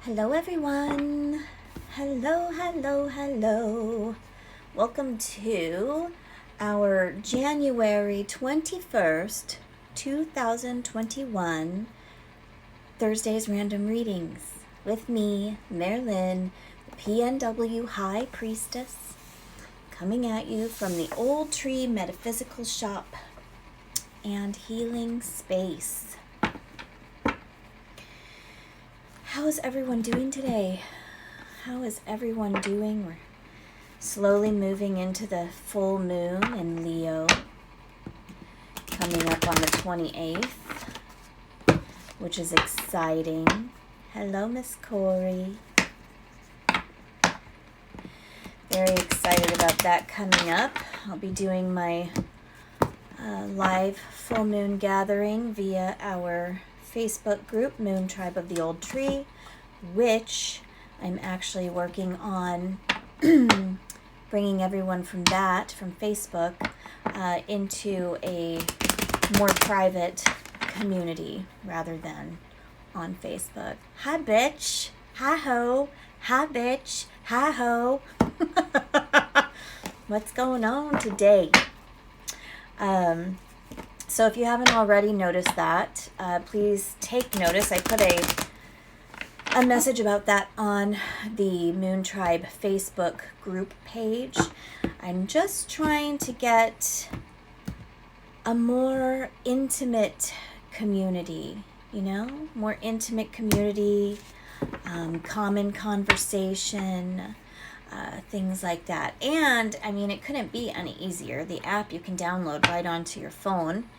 Hello everyone. Hello. Welcome to our January 21st, 2021 Thursday's Random Readings with me, Marilyn, the PNW High Priestess, coming at you from the Old Tree Metaphysical Shop and Healing Space. How is everyone doing today? How is everyone doing? We're slowly moving into the full moon in Leo, coming up on the 28th, which is exciting. Hello, Miss Corey. Very excited about that coming up. I'll be doing my live full moon gathering via our Facebook group, Moon Tribe of the Old Tree, which I'm actually working on bringing everyone from Facebook, into a more private community rather than on Facebook. Hi, bitch. Hi, ho. Hi, bitch. Hi, ho. What's going on today? So if you haven't already noticed that, please take notice. I put a message about that on the Moon Tribe Facebook group page. I'm just trying to get a more intimate community, more intimate community, common conversation, things like that. And it couldn't be any easier. The app you can download right onto your phone,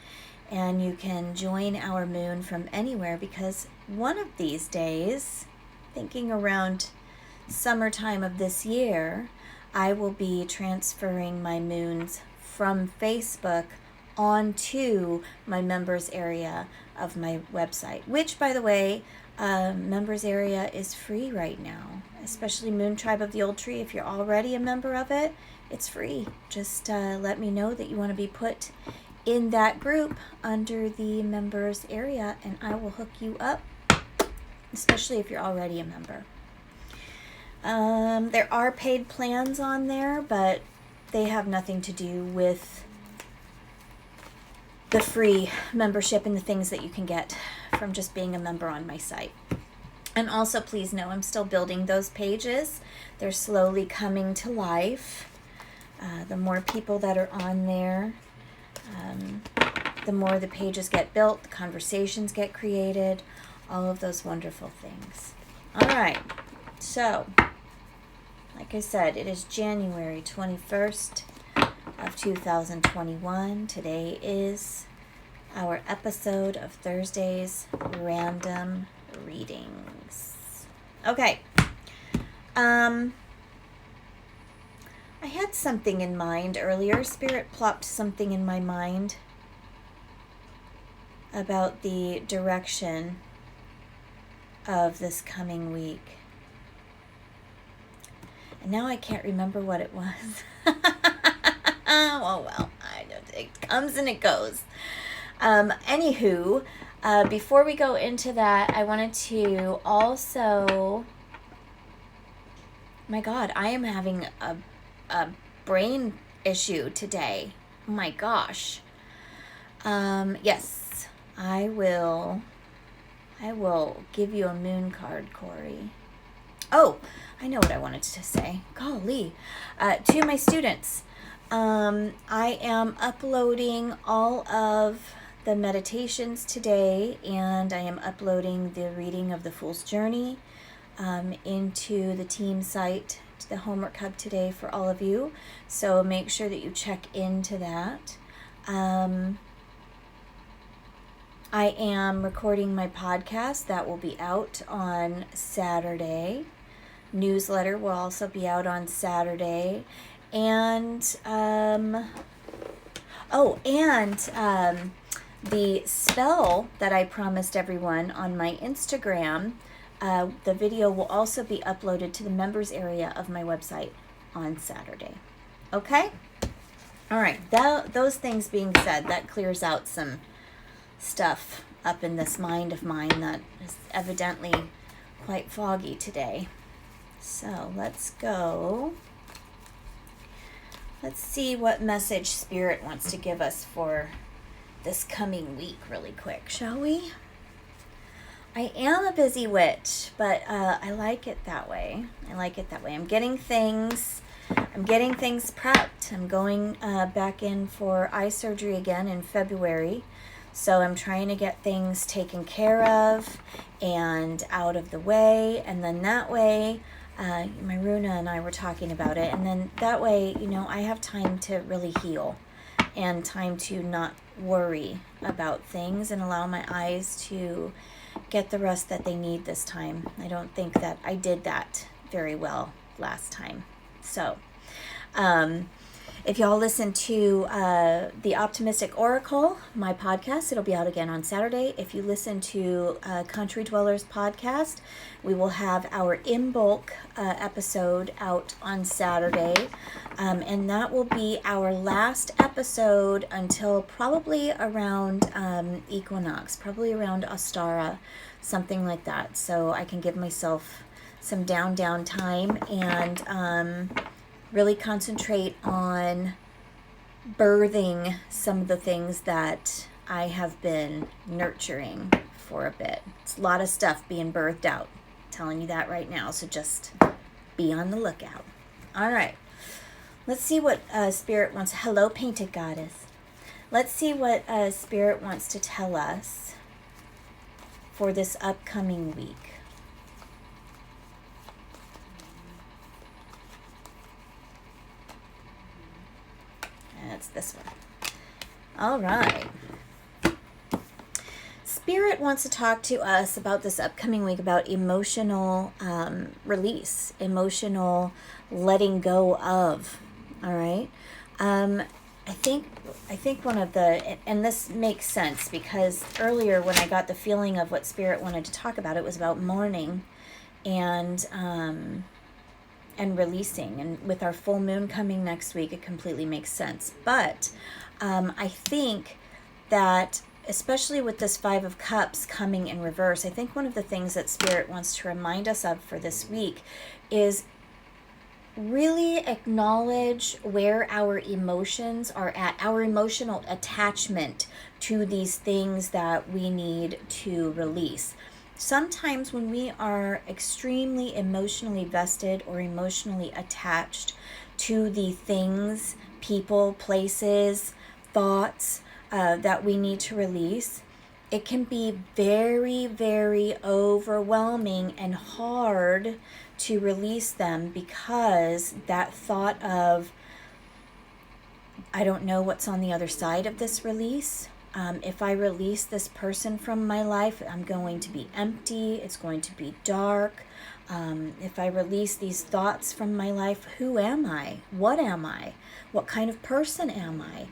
and you can join our moon from anywhere, because one of these days, thinking around summertime of this year, I will be transferring my moons from Facebook onto my members area of my website, which, by the way, members area is free right now, especially Moon Tribe of the Old Tree. If you're already a member of it, it's free. Just let me know that you want to be put in that group under the members area, and I will hook you up, especially if you're already a member. There are paid plans on there, but they have nothing to do with the free membership and the things that you can get from just being a member on my site. And also, please know, I'm still building those pages. They're slowly coming to life. The more people that are on there, the more the pages get built, the conversations get created, all of those wonderful things. All right, so like I said, it is January 21st of 2021. Today is our episode of Thursday's Random Readings. Okay. I had something in mind earlier. Spirit plopped something in my mind about the direction of this coming week. And now I can't remember what it was. Well, it comes and it goes. Anywho, before we go into that, I wanted to also... My God, I am having a brain issue today. Oh my gosh. Yes, I will give you a moon card, Corey. Oh, I know what I wanted to say. Golly. To my students, I am uploading all of the meditations today, and I am uploading the reading of the Fool's Journey into the team site, to the Homework Hub today for all of you. So make sure that you check into that. I am recording my podcast. That will be out on Saturday. Newsletter will also be out on Saturday. And the spell that I promised everyone on my Instagram, the video will also be uploaded to the members area of my website on Saturday. Okay? All right. Those things being said, that clears out some stuff up in this mind of mine that is evidently quite foggy today. So let's go. Let's see what message Spirit wants to give us for this coming week really quick, shall we? I am a busy witch, but I like it that way. I'm getting things prepped. I'm going back in for eye surgery again in February. So I'm trying to get things taken care of and out of the way. And then that way, my Runa and I were talking about it. And then that way, I have time to really heal and time to not worry about things and allow my eyes to get the rest that they need this time. I don't think that I did that very well last time. So, if y'all listen to the Optimistic Oracle, my podcast, it'll be out again on Saturday. If you listen to Country Dwellers podcast, we will have our In Bulk episode out on Saturday. And that will be our last episode until probably around equinox, probably around Ostara, something like that. So I can give myself some down time and really concentrate on birthing some of the things that I have been nurturing for a bit. It's a lot of stuff being birthed out. I'm telling you that right now. So just be on the lookout. All right. Let's see what Spirit wants. Hello, Painted Goddess. Let's see what Spirit wants to tell us for this upcoming week. That's this one. All right. Spirit wants to talk to us about this upcoming week about emotional release, emotional letting go of. All right. I think one of the, and this makes sense because earlier when I got the feeling of what Spirit wanted to talk about, it was about mourning and releasing. And with our full moon coming next week, it completely makes sense. But I think that, especially with this Five of Cups coming in reverse, I think one of the things that Spirit wants to remind us of for this week is really acknowledge where our emotions are at, our emotional attachment to these things that we need to release. Sometimes when we are extremely emotionally vested or emotionally attached to the things, people, places, thoughts that we need to release, it can be very, very overwhelming and hard to release them because that thought of, I don't know what's on the other side of this release. If I release this person from my life, I'm going to be empty. It's going to be dark. If I release these thoughts from my life, who am I? What am I? What kind of person am I?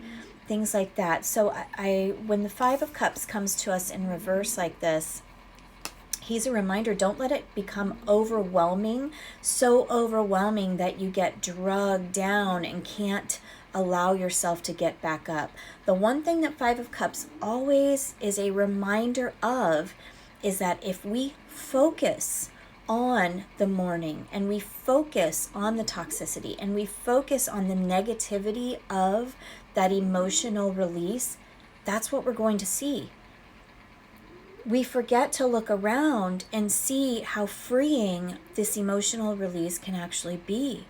Things like that. So I when the Five of Cups comes to us in reverse like this, he's a reminder, don't let it become overwhelming, so overwhelming that you get drugged down and can't allow yourself to get back up. The one thing that Five of Cups always is a reminder of is that if we focus on the mourning and we focus on the toxicity and we focus on the negativity of that emotional release, that's what we're going to see. We forget to look around and see how freeing this emotional release can actually be.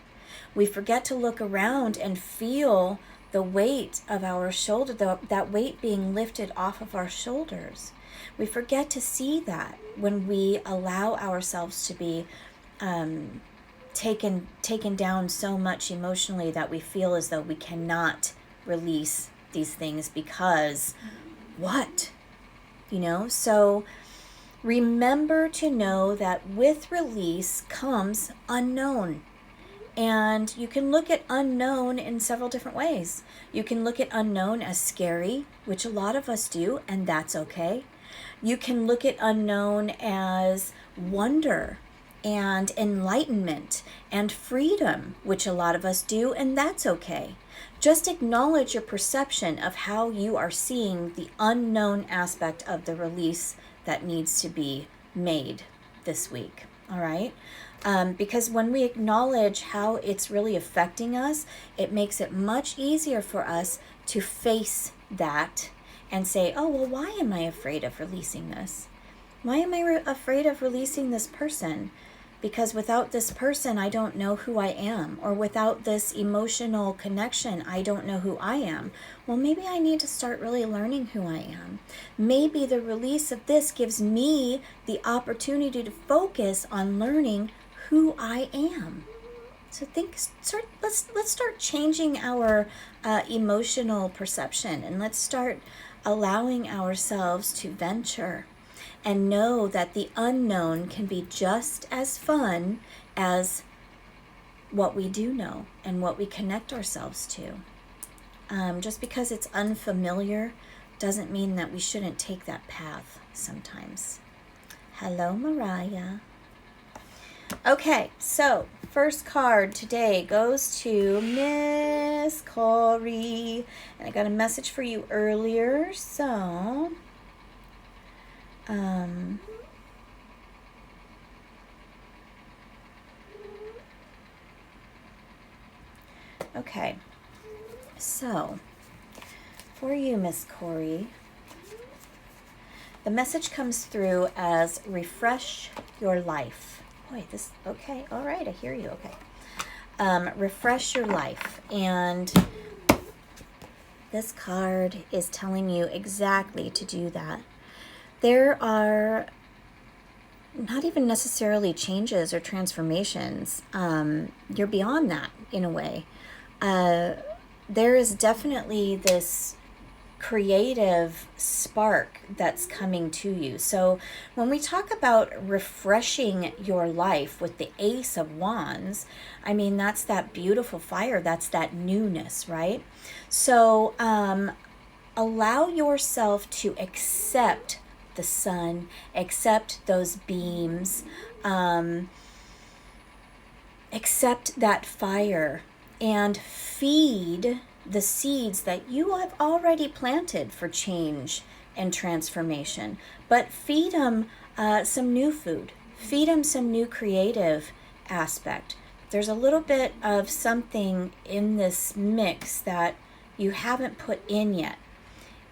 We forget to look around and feel the weight of our shoulder, that weight being lifted off of our shoulders. We forget to see that when we allow ourselves to be taken down so much emotionally that we feel as though we cannot release these things because what? So remember to know that with release comes unknown. And you can look at unknown in several different ways. You can look at unknown as scary, which a lot of us do, and that's okay. You can look at unknown as wonder and enlightenment and freedom, which a lot of us do, and that's okay. Just acknowledge your perception of how you are seeing the unknown aspect of the release that needs to be made this week, all right? Because when we acknowledge how it's really affecting us, it makes it much easier for us to face that and say, oh, well, why am I afraid of releasing this? Why am I afraid of releasing this person? Because without this person, I don't know who I am. Or without this emotional connection, I don't know who I am. Well, maybe I need to start really learning who I am. Maybe the release of this gives me the opportunity to focus on learning who I am. So let's start changing our emotional perception, and let's start allowing ourselves to venture and know that the unknown can be just as fun as what we do know and what we connect ourselves to. Just because it's unfamiliar doesn't mean that we shouldn't take that path sometimes. Hello, Mariah. Okay, so first card today goes to Miss Corey. And I got a message for you earlier, so okay, so for you, Miss Corey, the message comes through as refresh your life. Boy, okay, all right, I hear you, okay. Refresh your life, and this card is telling you exactly to do that. There are not even necessarily changes or transformations. You're beyond that in a way. There is definitely this creative spark that's coming to you. So when we talk about refreshing your life with the Ace of Wands, I mean, that's that beautiful fire. That's that newness, right? So allow yourself to accept the sun, accept those beams, accept that fire, and feed the seeds that you have already planted for change and transformation. But feed them some new food. Feed them some new creative aspect. There's a little bit of something in this mix that you haven't put in yet.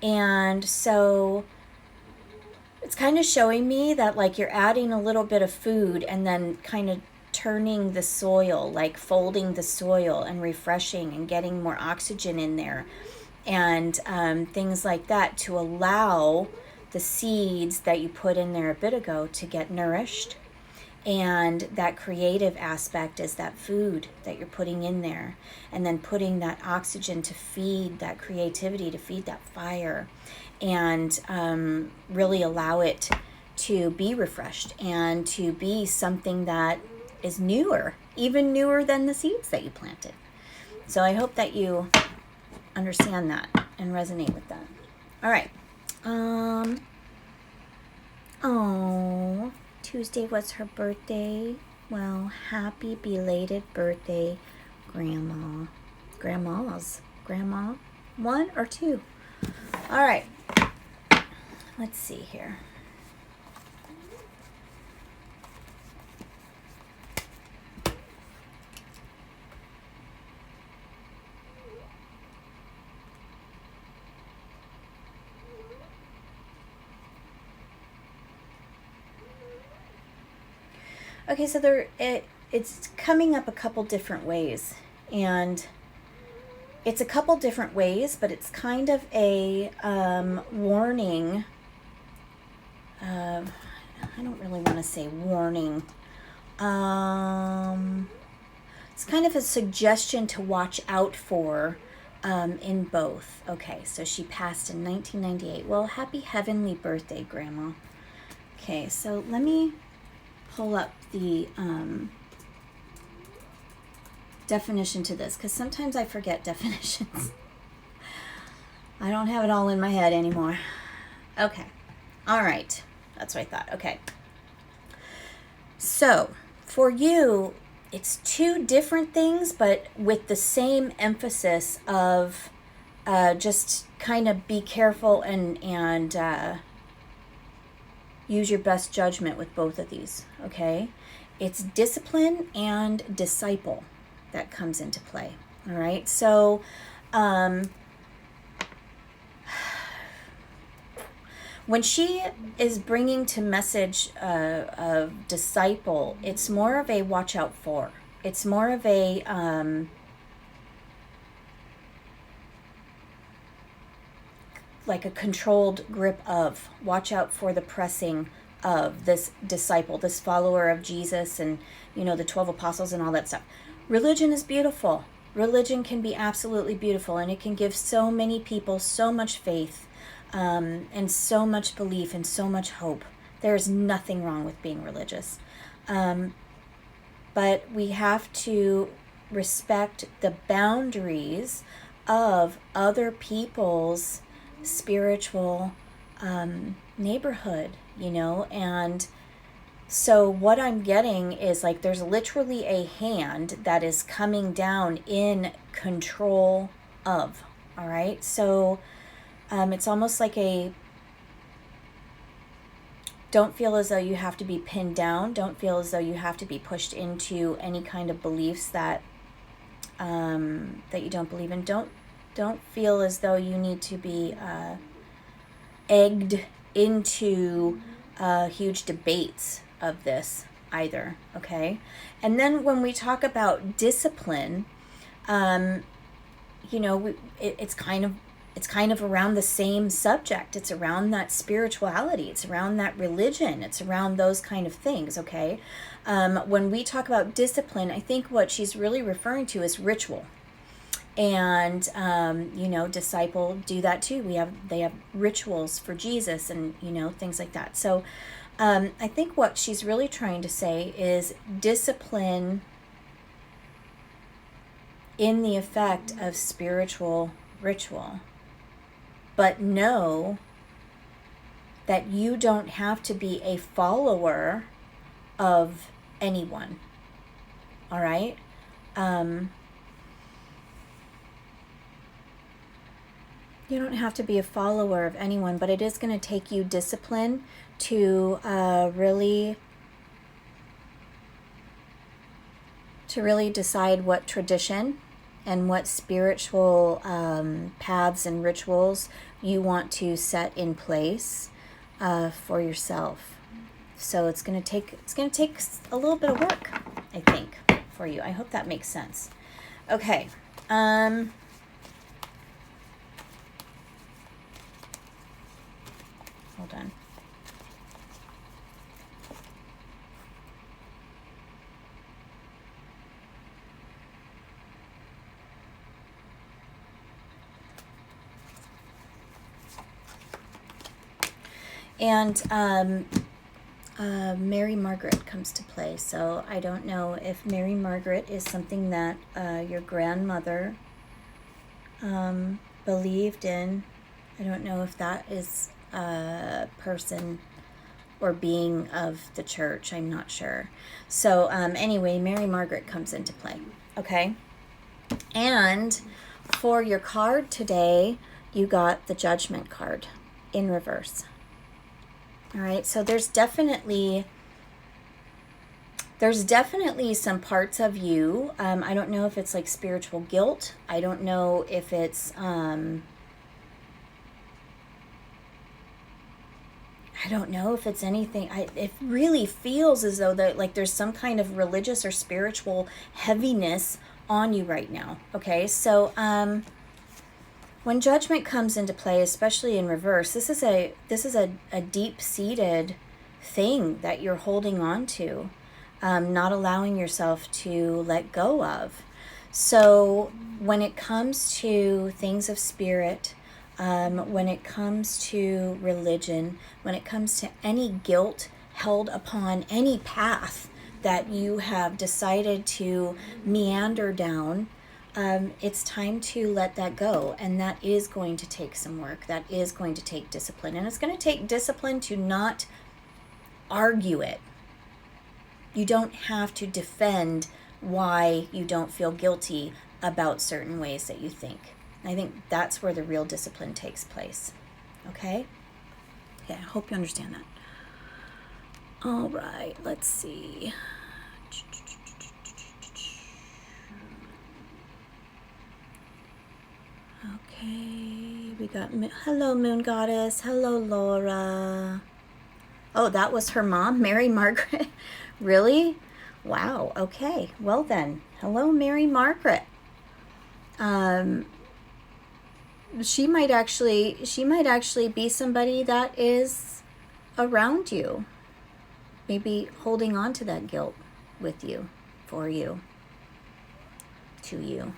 And so it's kind of showing me that like you're adding a little bit of food and then kind of turning the soil, like folding the soil and refreshing and getting more oxygen in there and things like that to allow the seeds that you put in there a bit ago to get nourished. And that creative aspect is that food that you're putting in there, and then putting that oxygen to feed that creativity, to feed that fire, and really allow it to be refreshed and to be something that is newer, even newer than the seeds that you planted. So I hope that you understand that and resonate with that. All right. Oh, Tuesday was her birthday. Well, happy belated birthday, Grandma. Grandma's. Grandma? 1 or 2? All right. Let's see here. Okay, so it's coming up a couple different ways, and it's a couple different ways, but it's kind of a warning. I don't really want to say warning. It's kind of a suggestion to watch out for in both. Okay, so she passed in 1998. Well, happy heavenly birthday, Grandma. Okay, so let me pull up the definition to this, because sometimes I forget definitions. I don't have it all in my head anymore. Okay. All right. That's what I thought. Okay. So for you, it's 2 different things, but with the same emphasis of just kind of be careful and use your best judgment with both of these, okay? It's discipline and disciple that comes into play, all right? So, when she is bringing to message a disciple, it's more of a watch out for. It's more of a like a controlled grip of, watch out for the pressing of this disciple, this follower of Jesus, and the 12 apostles and all that stuff. Religion is beautiful. Religion can be absolutely beautiful, and it can give so many people so much faith, and so much belief and so much hope. There's nothing wrong with being religious. But we have to respect the boundaries of other people's spiritual neighborhood, and so what I'm getting is like there's literally a hand that is coming down in control of, all right? So it's almost like don't feel as though you have to be pinned down. Don't feel as though you have to be pushed into any kind of beliefs that you don't believe in. Don't feel as though you need to be egged into huge debates of this either, okay? And then when we talk about discipline, it's kind of around the same subject. It's around that spirituality. It's around that religion. It's around those kind of things, okay? When we talk about discipline, I think what she's really referring to is ritual. And, disciple do that too. They have rituals for Jesus and, things like that. So I think what she's really trying to say is discipline in the effect of spiritual ritual. But know that you don't have to be a follower of anyone. All right? You don't have to be a follower of anyone, but it is going to take you discipline to really decide what tradition and what spiritual paths and rituals you want to set in place for yourself. So it's going to take a little bit of work, I think, for you. I hope that makes sense. Okay. Hold on. And Mary Margaret comes to play. So I don't know if Mary Margaret is something that your grandmother believed in. I don't know if that is a person or being of the church. I'm not sure. So anyway, Mary Margaret comes into play. Okay. And for your card today, you got the Judgment card in reverse. All right, so there's definitely some parts of you. I don't know if it's like spiritual guilt. I don't know if it's I don't know if it's anything. It really feels as though that like there's some kind of religious or spiritual heaviness on you right now. Okay, so when Judgment comes into play, especially in reverse, this is a deep-seated thing that you're holding on to, not allowing yourself to let go of. So when it comes to things of spirit, when it comes to religion, when it comes to any guilt held upon any path that you have decided to meander down, it's time to let that go. And that is going to take some work. That is going to take discipline. And it's going to take discipline to not argue it. You don't have to defend why you don't feel guilty about certain ways that you think. I think that's where the real discipline takes place. Okay? Yeah, I hope you understand that. All right, let's see. Okay, we got, hello, Moon Goddess. Hello, Laura. Oh, that was her mom, Mary Margaret. Really? Wow, okay. Well then, hello, Mary Margaret. She might actually be somebody that is around you. Maybe holding on to that guilt with you, for you, to you.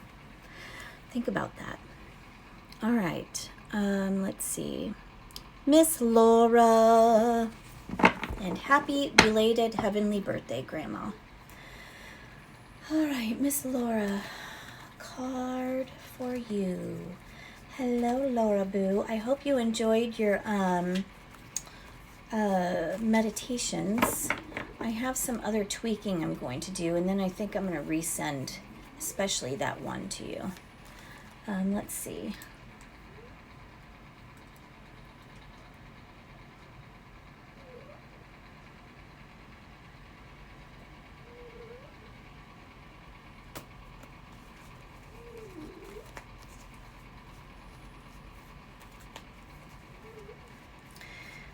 Think about that. All right, let's see. Miss Laura. And happy belated heavenly birthday, Grandma. All right, Miss Laura, card for you. Hello, Laura Boo. I hope you enjoyed your meditations. I have some other tweaking I'm going to do, and then I think I'm going to resend, especially that one to you. Let's see.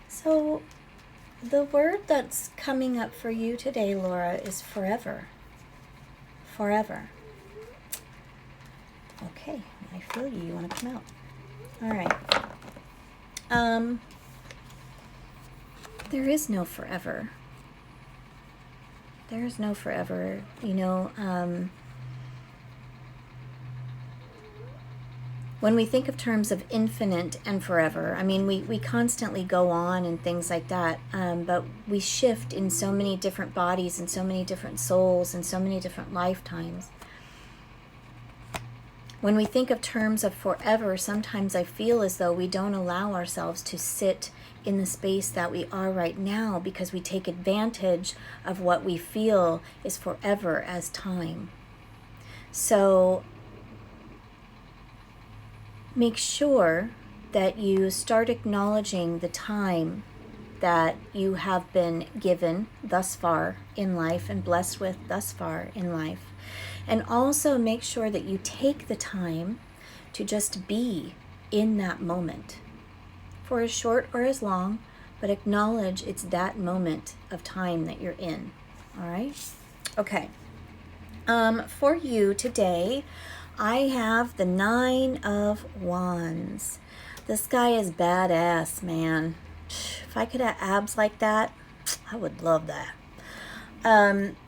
So the word that's coming up for you today, Laura, is forever. Forever. Okay, I feel you. You want to come out. All right. There is no forever. There is no forever. You know, when we think of terms of infinite and forever, I mean, we constantly go on and things like that, but we shift in so many different bodies and so many different souls and so many different lifetimes. When we think of terms of forever, sometimes I feel as though we don't allow ourselves to sit in the space that we are right now because we take advantage of what we feel is forever as time. So make sure that you start acknowledging the time that you have been given thus far in life and blessed with thus far in life. And also make sure that you take the time to just be in that moment for as short or as long, but acknowledge it's that moment of time that you're in. All right? Okay. For you today, I have the 9 of Wands. This guy is badass, man. If I could have abs like that, I would love that.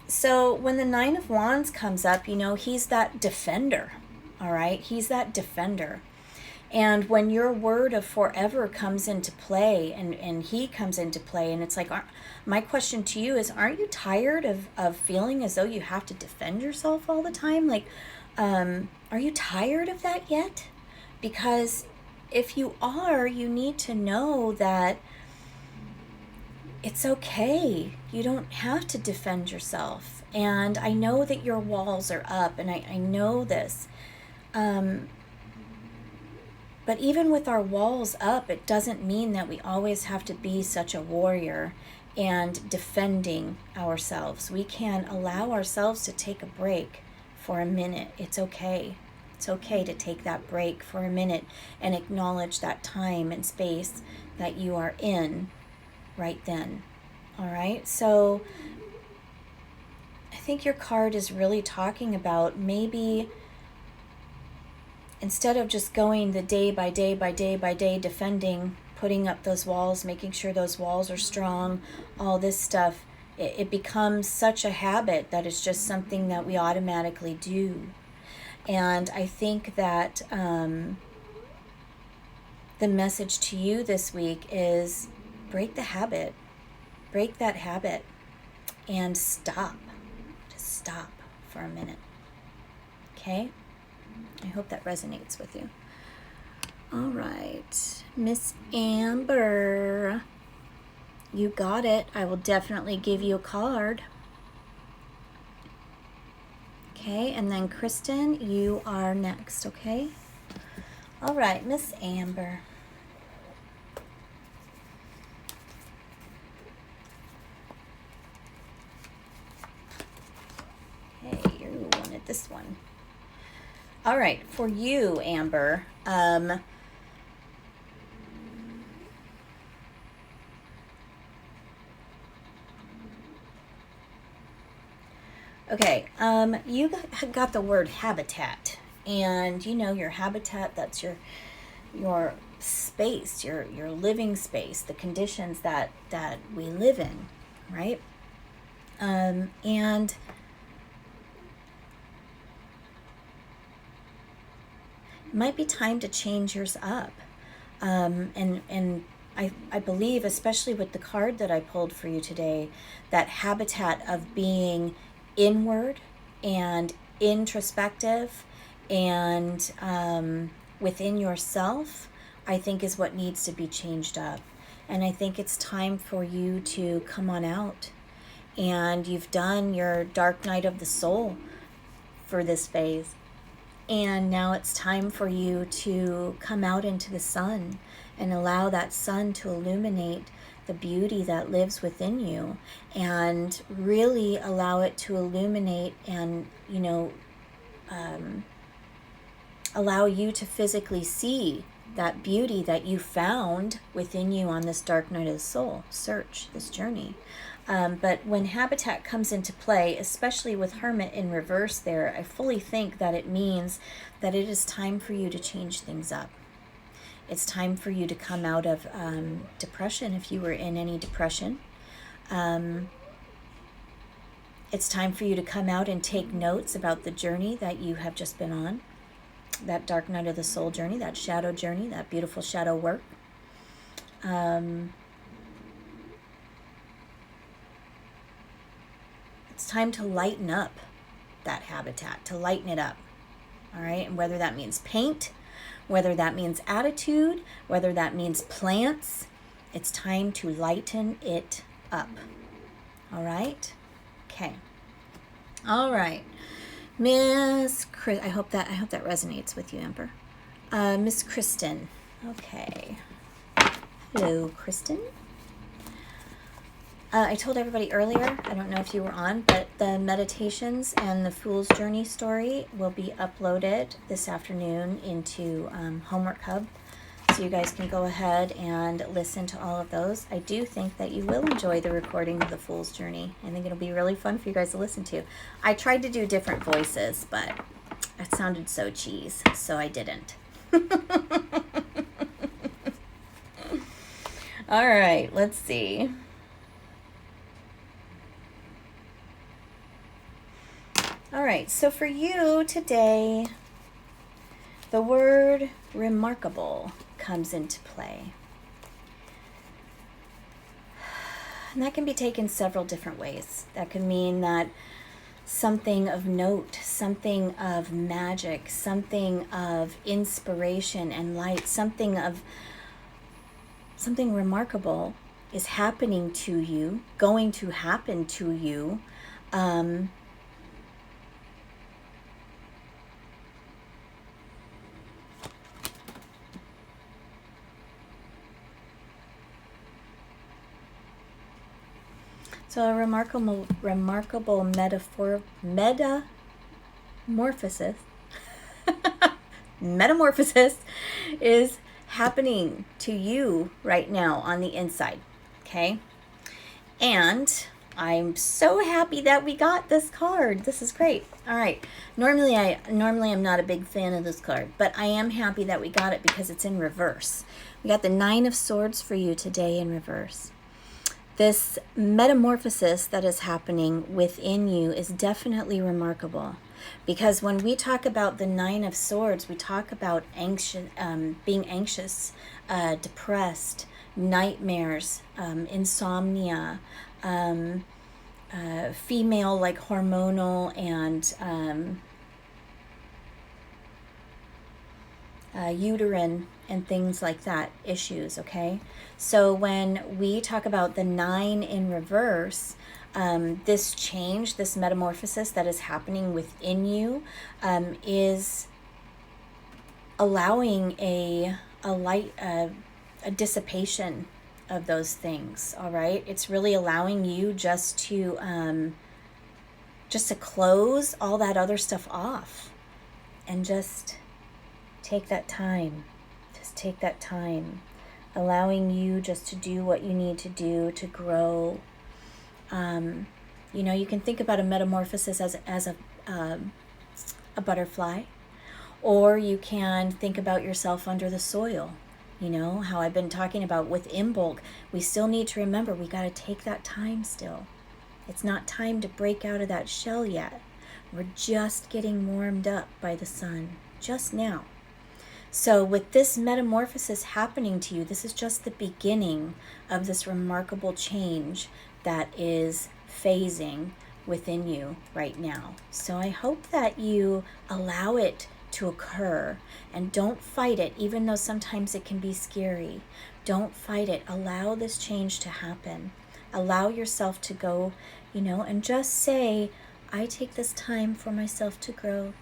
So when the 9 of Wands comes up, you know, he's that defender, all right? He's that defender. And when your word of forever comes into play and he comes into play, and it's like, my question to you is, aren't you tired of feeling as though you have to defend yourself all the time? Like, are you tired of that yet? Because if you are, you need to know that it's okay. You don't have to defend yourself. And I know that your walls are up, and I know this. But even with our walls up, it doesn't mean that we always have to be such a warrior and defending ourselves. We can allow ourselves to take a break for a minute. It's okay. It's okay to take that break for a minute and acknowledge that time and space that you are in right then. All right? So I think your card is really talking about maybe instead of just going the day by day by day by day defending, putting up those walls, making sure those walls are strong, all this stuff, it becomes such a habit that it's just something that we automatically do. And I think that the message to you this week is break the habit. Break that habit and stop. Just stop for a minute. Okay? I hope that resonates with you. All right. Miss Amber, you got it. I will definitely give you a card. Okay, and then Kristen, you are next, okay? All right, Miss Amber. with this one. All right, for you, Amber, okay, you got the word habitat, and you know your habitat, that's your space, your living space, the conditions that we live in, right? And it might be time to change yours up. And I believe, especially with the card that I pulled for you today, that habitat of being inward and introspective and within yourself, I think is what needs to be changed up. And I think it's time for you to come on out. And you've done your dark night of the soul for this phase. And now it's time for you to come out into the sun and allow that sun to illuminate the beauty that lives within you, and really allow it to illuminate and, allow you to physically see that beauty that you found within you on this dark night of the soul search, this journey. But when habitat comes into play, especially with Hermit in reverse there, I fully think that it means that it is time for you to change things up. It's time for you to come out of depression if you were in any depression. It's time for you to come out and take notes about the journey that you have just been on, that dark night of the soul journey, that shadow journey, that beautiful shadow work. It's time to lighten up that habitat, to lighten it up. All right, and whether that means paint, whether that means attitude, whether that means plants, it's time to lighten it up. All right? Okay. All right. Miss Chris, I hope that resonates with you, Amber. Miss Kristen. Okay. Hello, Kristen. I told everybody earlier, I don't know if you were on, but the meditations and the Fool's Journey story will be uploaded this afternoon into Homework Hub. So you guys can go ahead and listen to all of those. I do think that you will enjoy the recording of the Fool's Journey. I think it'll be really fun for you guys to listen to. I tried to do different voices, but it sounded so cheese, so I didn't. All right, let's see. All right, so for you today, the word remarkable comes into play. And that can be taken several different ways. That can mean that something of note, something of magic, something of inspiration and light, something remarkable is happening to you, going to happen to you. So a remarkable metamorphosis metamorphosis is happening to you right now on the inside, okay? And I'm so happy that we got this card. This is great. All right. Normally I'm not a big fan of this card, but I am happy that we got it because it's in reverse. We got the 9 of Swords for you today in reverse. This metamorphosis that is happening within you is definitely remarkable, because when we talk about the 9 of Swords, we talk about being anxious, depressed, nightmares, insomnia, female like hormonal and uterine and things like that issues, okay? So when we talk about the 9 in reverse, this change, this metamorphosis that is happening within you is allowing a dissipation of those things, all right? It's really allowing you just to just to close all that other stuff off and just take that time. Just take that time, allowing you just to do what you need to do to grow. You can think about a metamorphosis as a butterfly, or you can think about yourself under the soil. How I've been talking about with Imbolc, we still need to remember we got to take that time still. It's not time to break out of that shell yet. We're just getting warmed up by the sun, just now. So with this metamorphosis happening to you, this is just the beginning of this remarkable change that is phasing within you right now. So I hope that you allow it to occur and don't fight it, even though sometimes it can be scary. Don't fight it. Allow this change to happen. Allow yourself to go, and just say, I take this time for myself to grow.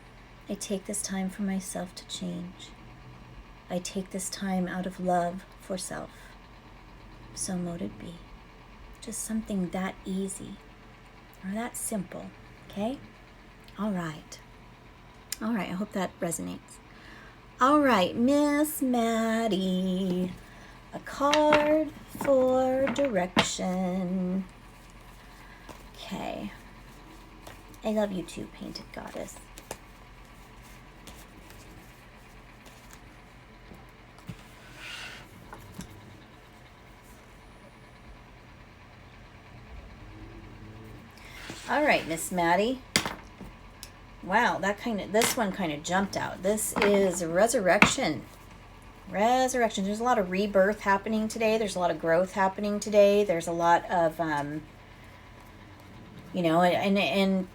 I take this time for myself to change. I take this time out of love for self. So mote it be. Just something that easy or that simple, okay? All right, I hope that resonates. All right, Miss Maddie, a card for direction. Okay. I love you too, Painted Goddess. All right, Miss Maddie. Wow, this one kind of jumped out. This is Resurrection. Resurrection. There's a lot of rebirth happening today. There's a lot of growth happening today. There's a lot of, and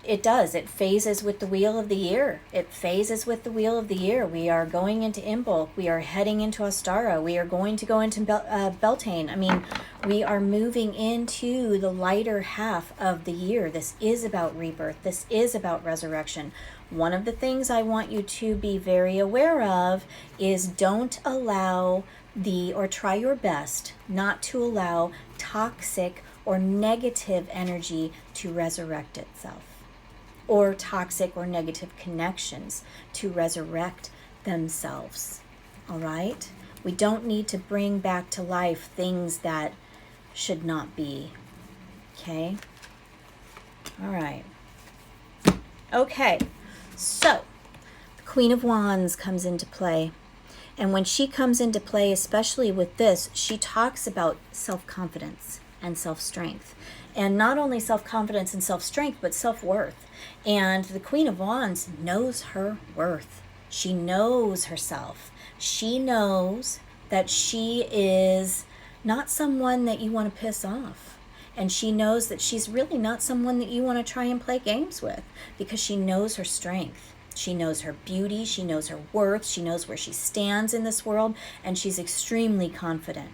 it does. It phases with the wheel of the year. It phases with the wheel of the year. We are going into Imbolc. We are heading into Ostara. We are going to go into Beltane. I mean, we are moving into the lighter half of the year. This is about rebirth. This is about resurrection. One of the things I want you to be very aware of is don't allow or try your best not to allow toxic or negative energy to resurrect itself, or toxic or negative connections to resurrect themselves. All right? We don't need to bring back to life things that should not be. Okay? All right. Okay. So, the Queen of Wands comes into play. And when she comes into play, especially with this, she talks about self-confidence and self-strength. And not only self-confidence and self-strength, but self-worth. And the Queen of Wands knows her worth. She knows herself. She knows that she is not someone that you want to piss off. And she knows that she's really not someone that you want to try and play games with, because she knows her strength. She knows her beauty. She knows her worth. She knows where she stands in this world. And she's extremely confident.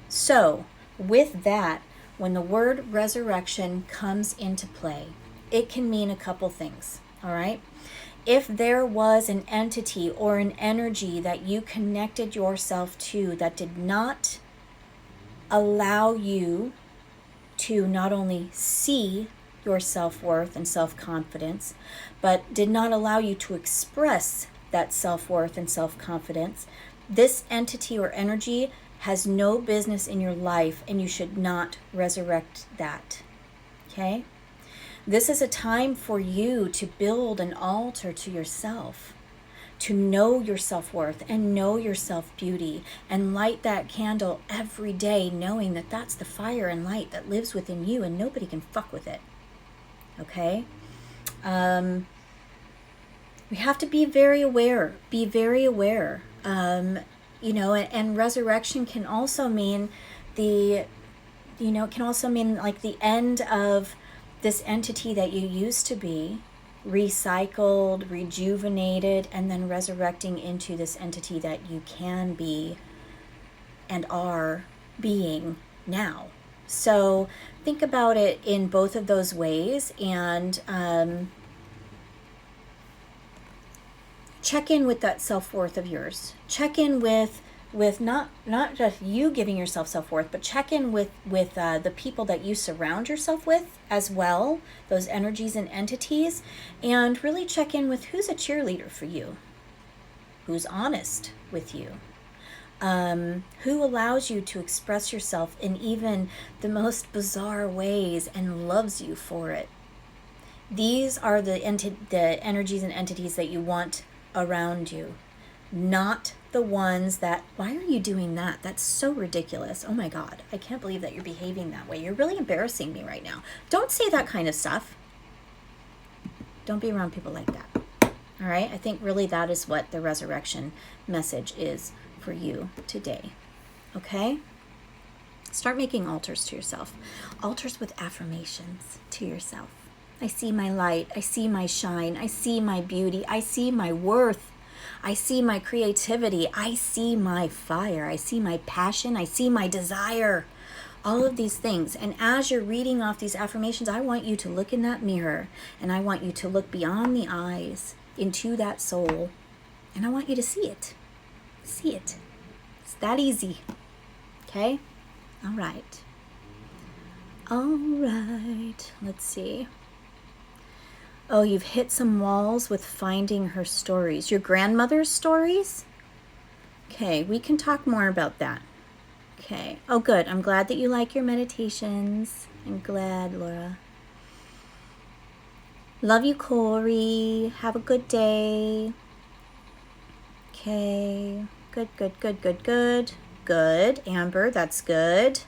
So, with that, when the word resurrection comes into play, it can mean a couple things, all right? If there was an entity or an energy that you connected yourself to that did not allow you to not only see your self-worth and self-confidence, but did not allow you to express that self-worth and self-confidence, this entity or energy has no business in your life, and you should not resurrect that. Okay? This is a time for you to build an altar to yourself, to know your self-worth and know your self-beauty, and light that candle every day, knowing that that's the fire and light that lives within you, and nobody can fuck with it. Okay? We have to be very aware. Be very aware. And resurrection can also mean it can also mean like the end of this entity that you used to be, recycled, rejuvenated, and then resurrecting into this entity that you can be and are being now. So think about it in both of those ways, and check in with that self-worth of yours. Check in with with not just you giving yourself self-worth, but check in with the people that you surround yourself with as well, those energies and entities, and really check in with who's a cheerleader for you, who's honest with you, who allows you to express yourself in even the most bizarre ways and loves you for it. These are the energies and entities that you want around you, not the ones that, why are you doing that? That's so ridiculous. Oh my God, I can't believe that you're behaving that way. You're really embarrassing me right now. Don't say that kind of stuff. Don't be around people like that. All right? I think really that is what the resurrection message is for you today. Okay? Start making altars to yourself. Altars with affirmations to yourself. I see my light. I see my shine. I see my beauty. I see my worth. I see my creativity. I see my fire. I see my passion. I see my desire. All of these things. And as you're reading off these affirmations, I want you to look in that mirror, and I want you to look beyond the eyes into that soul, and I want you to see it. See it. It's that easy. Okay? All right. All right. Let's see. Oh, you've hit some walls with finding her stories. Your grandmother's stories? Okay, we can talk more about that. Okay. Oh, good. I'm glad that you like your meditations. I'm glad, Laura. Love you, Corey. Have a good day. Okay. Good, good, good, good, good. Good. Amber, that's good.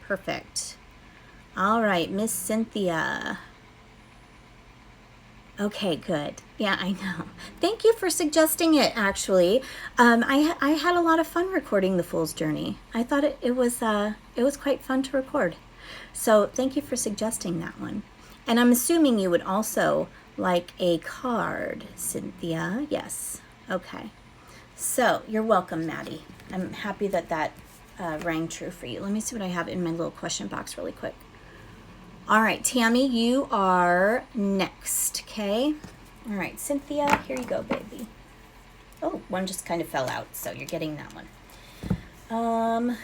Perfect. All right, Miss Cynthia. Okay, good. Yeah, I know. Thank you for suggesting it, actually. I had a lot of fun recording The Fool's Journey. I thought it was quite fun to record. So thank you for suggesting that one. And I'm assuming you would also like a card, Cynthia. Yes. Okay. So you're welcome, Maddie. I'm happy that rang true for you. Let me see what I have in my little question box really quick. All right, Tammy, you are next, okay? All right, Cynthia, here you go, baby. Oh, one just kind of fell out, so you're getting that one.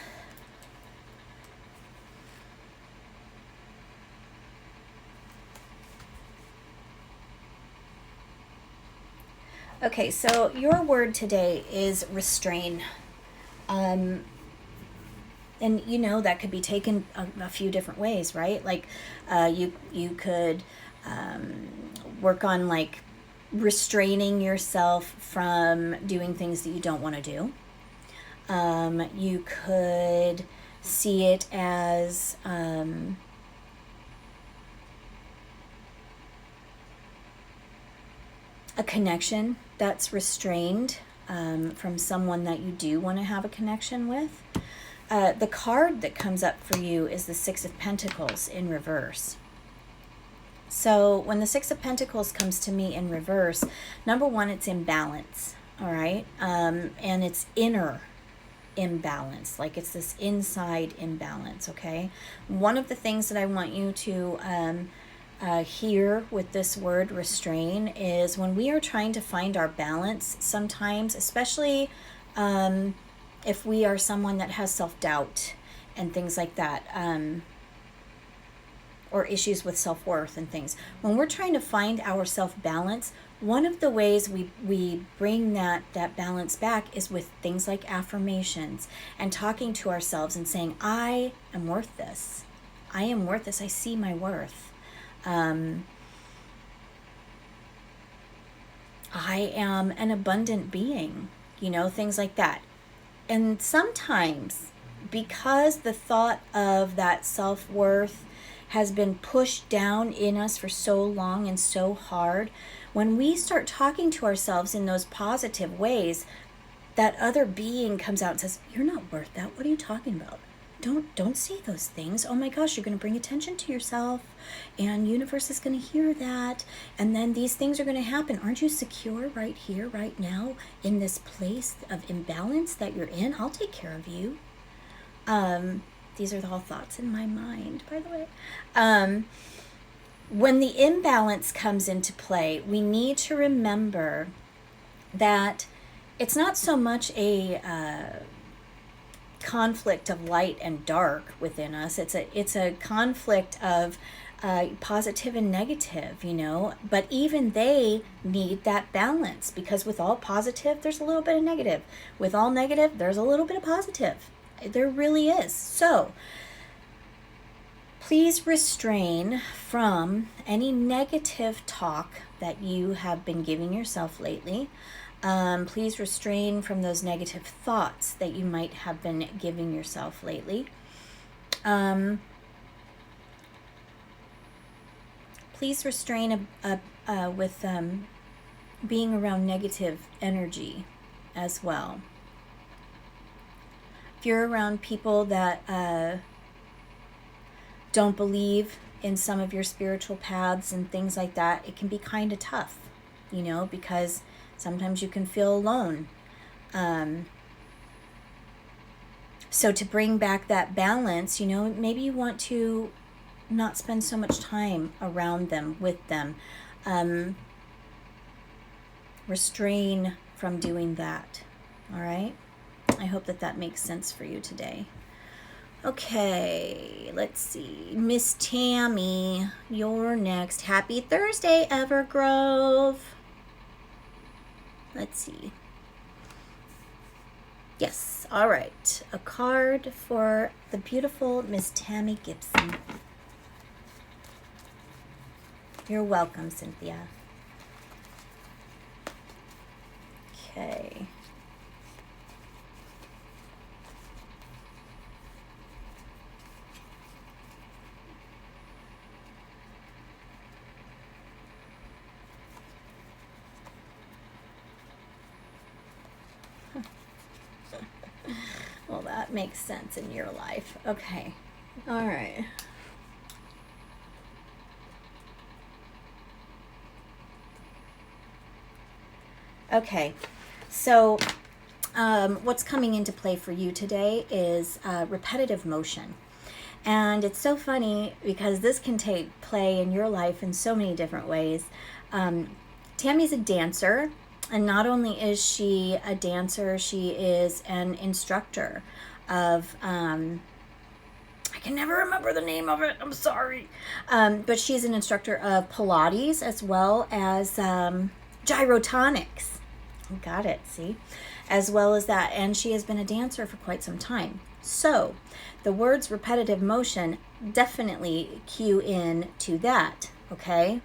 Okay, so your word today is restrain. And you know that could be taken a few different ways, right? Like you could work on like restraining yourself from doing things that you don't want to do. You could see it as a connection that's restrained from someone that you do want to have a connection with. The card that comes up for you is the Six of Pentacles in reverse. So when the Six of Pentacles comes to me in reverse, number one, it's imbalance, all right? And it's inner imbalance, like it's this inside imbalance, okay? One of the things that I want you to hear with this word restrain is when we are trying to find our balance sometimes, especially if we are someone that has self-doubt and things like that, or issues with self-worth and things. When we're trying to find our self-balance, one of the ways we bring that balance back is with things like affirmations and talking to ourselves and saying, I am worth this. I am worth this. I see my worth. I am an abundant being, things like that. And sometimes, because the thought of that self-worth has been pushed down in us for so long and so hard, when we start talking to ourselves in those positive ways, that other being comes out and says, you're not worth that. What are you talking about? Don't say those things. Oh my gosh, you're going to bring attention to yourself, and universe is going to hear that, and then these things are going to happen. Aren't you secure right here, right now, in this place of imbalance that you're in? I'll take care of you. These are all thoughts in my mind, by the way. When the imbalance comes into play, we need to remember that it's not so much a conflict of light and dark within us. It's a conflict of positive and negative, you know, but even they need that balance, because with all positive, there's a little bit of negative. With all negative, there's a little bit of positive. There really is. So please restrain from any negative talk that you have been giving yourself lately. Please restrain from those negative thoughts that you might have been giving yourself lately. Please restrain with being around negative energy as well. If you're around people that don't believe in some of your spiritual paths and things like that, it can be kind of tough, you know, because sometimes you can feel alone. So to bring back that balance, you know, maybe you want to not spend so much time around them, with them. Restrain from doing that. All right? I hope that makes sense for you today. Okay, let's see. Miss Tammy, you're next. Happy Thursday, Evergrove. Let's see. Yes, all right. A card for the beautiful Miss Tammy Gibson. You're welcome, Cynthia. Okay. Well, that makes sense in your life. Okay. All right. Okay. So, what's coming into play for you today is repetitive motion. And it's so funny because this can take play in your life in so many different ways. Tammy's a dancer. And not only is she a dancer, she is an instructor of, I can never remember the name of it, I'm sorry. But she's an instructor of Pilates as well as gyrotonics. Got it, see? As well as that. And she has been a dancer for quite some time. So the words repetitive motion definitely cue in to that, okay?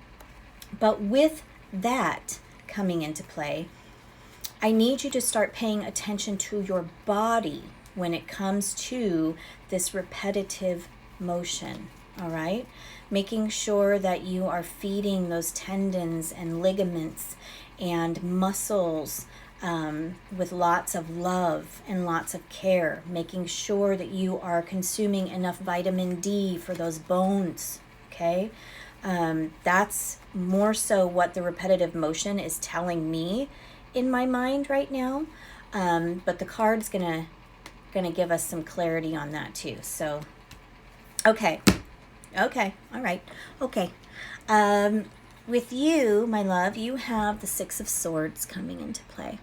But with that coming into play, I need you to start paying attention to your body when it comes to this repetitive motion, all right? Making sure that you are feeding those tendons and ligaments and muscles with lots of love and lots of care, making sure that you are consuming enough vitamin D for those bones, okay? That's more so what the repetitive motion is telling me in my mind right now. But the card's gonna give us some clarity on that too. So, okay, all right, okay. With you, my love, you have the Six of Swords coming into play.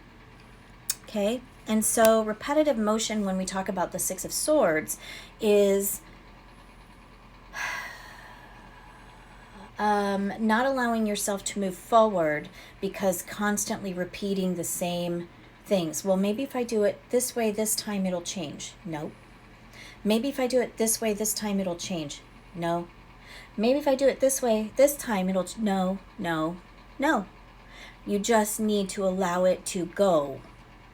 Okay, and so repetitive motion, when we talk about the Six of Swords, is not allowing yourself to move forward because constantly repeating the same things. Well, maybe if I do it this way this time, it'll change. No. Maybe if I do it this way this time, it'll change. No. Maybe if I do it this way this time, it'll... No. You just need to allow it to go.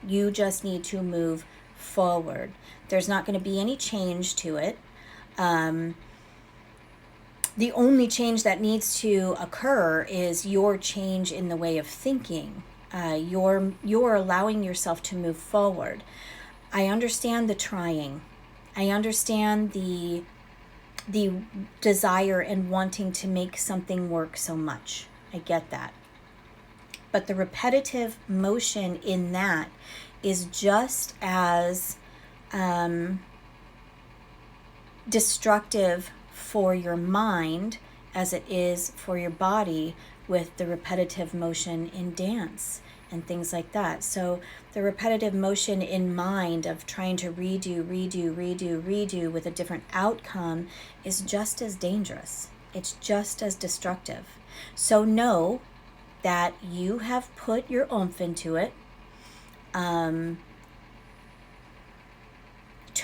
You just need to move forward. There's not going to be any change to it. The only change that needs to occur is your change in the way of thinking. You're allowing yourself to move forward. I understand the trying. I understand the desire and wanting to make something work so much. I get that. But the repetitive motion in that is just as destructive for your mind as it is for your body with the repetitive motion in dance and things like that. So the repetitive motion in mind of trying to redo with a different outcome is just as dangerous. It's just as destructive. So know that you have put your oomph into it. To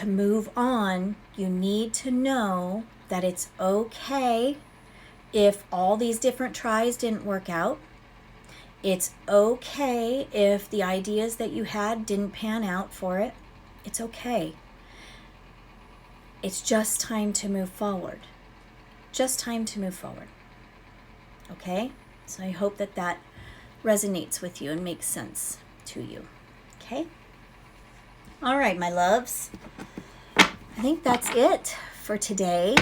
move on, you need to know that it's okay if all these different tries didn't work out. It's okay if the ideas that you had didn't pan out for it. It's okay. It's just time to move forward. Just time to move forward. Okay? So I hope that that resonates with you and makes sense to you. Okay? All right, my loves. I think that's it for today.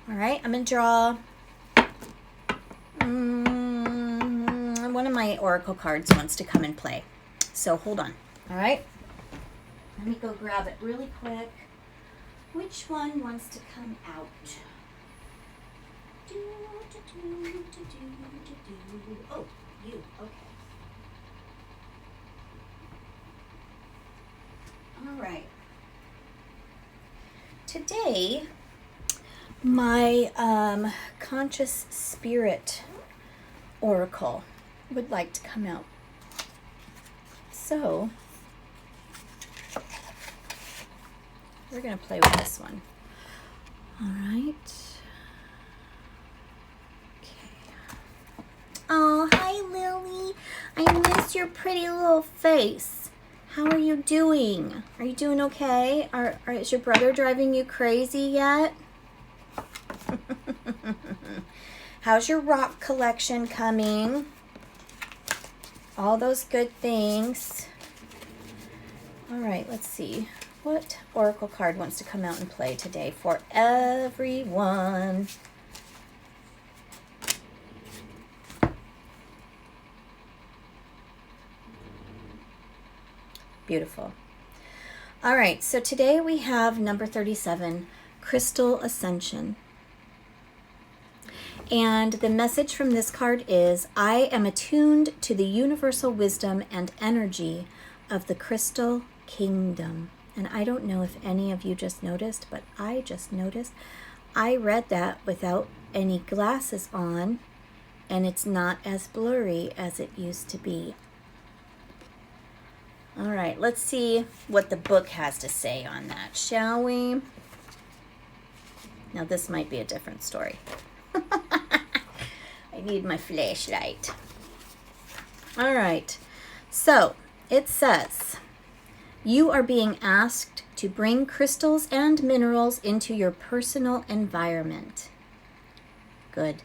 All right, I'm going to draw one of my oracle cards wants to come and play. So hold on. All right? Let me go grab it really quick. Which one wants to come out? Oh, you. Okay. All right. Today, my conscious spirit oracle would like to come out. So, we're going to play with this one. All right. Oh, hi, Lily. I miss your pretty little face. How are you doing? Are you doing okay? Is your brother driving you crazy yet? How's your rock collection coming? All those good things. All right, let's see. What oracle card wants to come out and play today for everyone? Beautiful. All right, so today we have number 37, Crystal Ascension. And the message from this card is, I am attuned to the universal wisdom and energy of the Crystal Kingdom. And I don't know if any of you just noticed, but I just noticed. I read that without any glasses on, and it's not as blurry as it used to be. All right, let's see what the book has to say on that, shall we? Now, this might be a different story. I need my flashlight. All right, so it says, you are being asked to bring crystals and minerals into your personal environment. Good.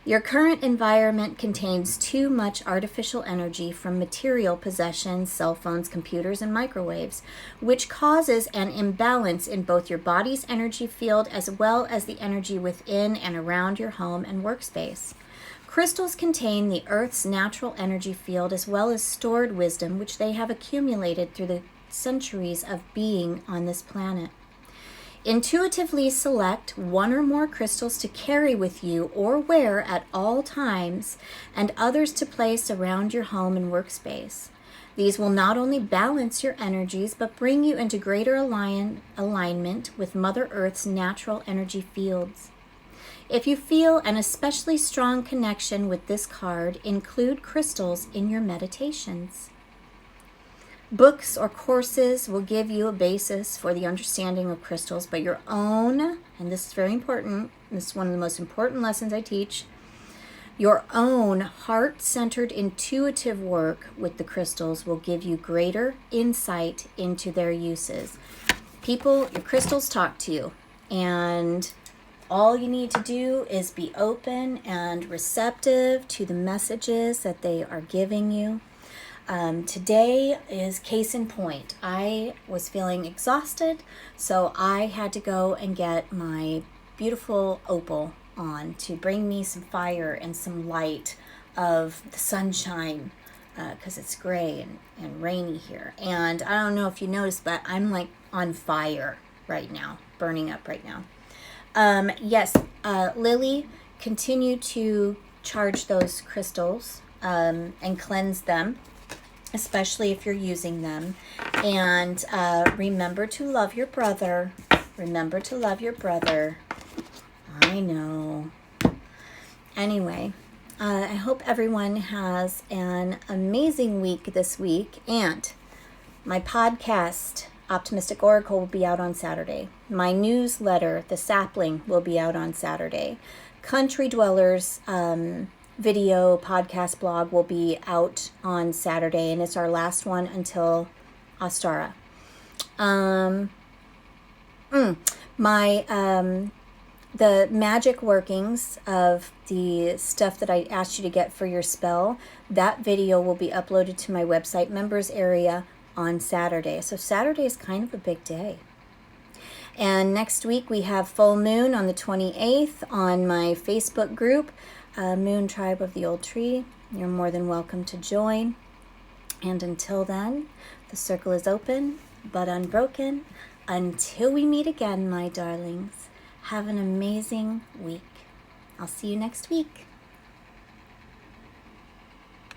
Your current environment contains too much artificial energy from material possessions, cell phones, computers, and microwaves, which causes an imbalance in both your body's energy field as well as the energy within and around your home and workspace. Crystals contain the Earth's natural energy field as well as stored wisdom, which they have accumulated through the centuries of being on this planet. Intuitively select one or more crystals to carry with you or wear at all times, and others to place around your home and workspace. These will not only balance your energies, but bring you into greater alignment with Mother Earth's natural energy fields. If you feel an especially strong connection with this card, include crystals in your meditations. Books or courses will give you a basis for the understanding of crystals, but your own, and this is very important, this is one of the most important lessons I teach, your own heart-centered intuitive work with the crystals will give you greater insight into their uses. Your crystals talk to you, and all you need to do is be open and receptive to the messages that they are giving you. Today is case in point. I was feeling exhausted, so I had to go and get my beautiful opal on to bring me some fire and some light of the sunshine, because it's gray and rainy here. And I don't know if you noticed, but I'm like on fire right now, burning up right now. Yes, Lily, continue to charge those crystals and cleanse them. especially if you're using them. And remember to love your brother. Remember to love your brother. I know. Anyway, I hope everyone has an amazing week this week. And my podcast, Optimistic Oracle, will be out on Saturday. My newsletter, The Sapling, will be out on Saturday. Country Dwellers video podcast blog will be out on Saturday, and it's our last one until Ostara. The magic workings of the stuff that I asked you to get for your spell, that video will be uploaded to my website members area on Saturday. So Saturday is kind of a big day. And next week we have full moon on the 28th on my Facebook group, Moon Tribe of the Old Tree. You're more than welcome to join. And until then, the circle is open but unbroken. Until we meet again, my darlings, have an amazing week. I'll see you next week.